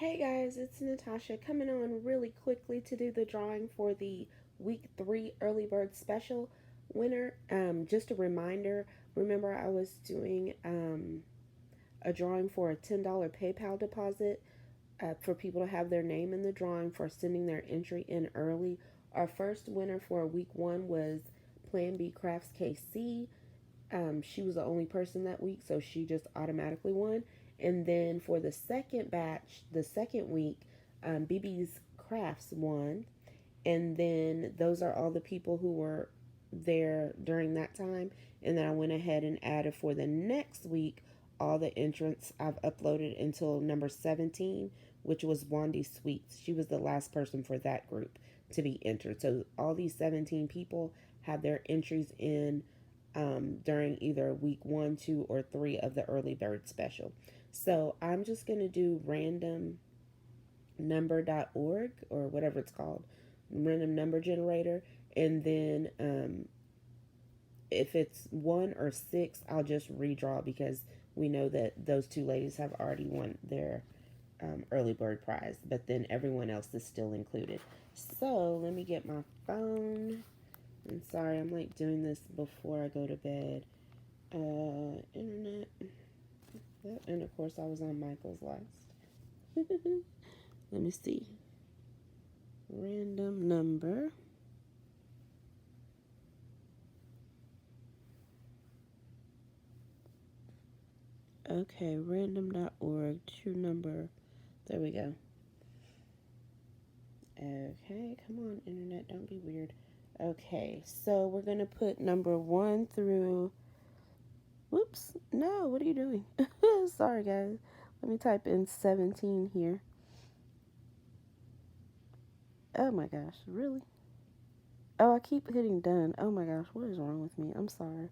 Hey guys, it's Natasha coming on really quickly to do the drawing for the week 3 early bird special winner. Just a reminder, remember I was doing a drawing for a $10 PayPal deposit for people to have their name in the drawing for sending their entry in early. Our first winner for week 1 was Plan B Crafts KC. She was the only person that week, so she just automatically won. And then for the second batch, the second week, BB's Crafts won. And then those are all the people who were there during that time. And then I went ahead and added for the next week all the entrants I've uploaded until number 17, which was Wandy Sweets. She was the last person for that group to be entered. So all these 17 people have their entries in during either week 1, 2, or 3 of the early bird special. So I'm just going to do randomnumber.org or whatever it's called, random number generator. And then if it's 1 or 6, I'll just redraw because we know that those two ladies have already won their early bird prize, but then everyone else is still included. So let me get my phone. I'm sorry, I'm like doing this before I go to bed. Internet. And of course, I was on Michael's last. Let me see. Random number. Okay, random.org, true number. There we go. Okay, come on, internet, don't be weird. Okay, so we're going to put number 1 through. Whoops, no, what are you doing? Sorry, guys. Let me type in 17 here. Oh my gosh, really? Oh, I keep hitting done. Oh my gosh, what is wrong with me? I'm sorry.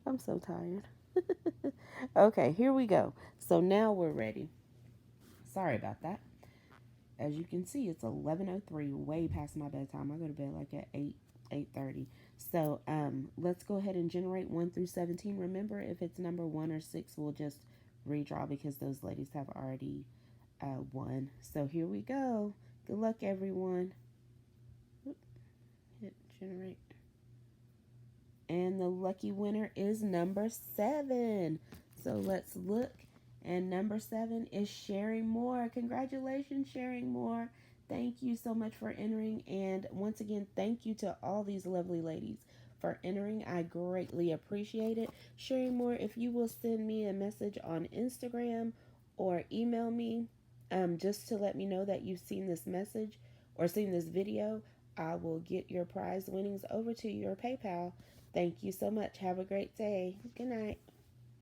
I'm so tired. Okay, here we go. So now we're ready. Sorry about that. As you can see, it's 11:03, way past my bedtime. I go to bed like at 8:30. So let's go ahead and generate 1 through 17. Remember, if it's number 1 or 6, we'll just redraw because those ladies have already won. So here we go. Good luck, everyone. Hit generate. And the lucky winner is number 7. So let's look. And number 7 is Sharing More. Congratulations, Sharing More. Thank you so much for entering. And once again, thank you to all these lovely ladies for entering. I greatly appreciate it. Sharing More, if you will send me a message on Instagram or email me just to let me know that you've seen this message or seen this video, I will get your prize winnings over to your PayPal. Thank you so much. Have a great day. Good night.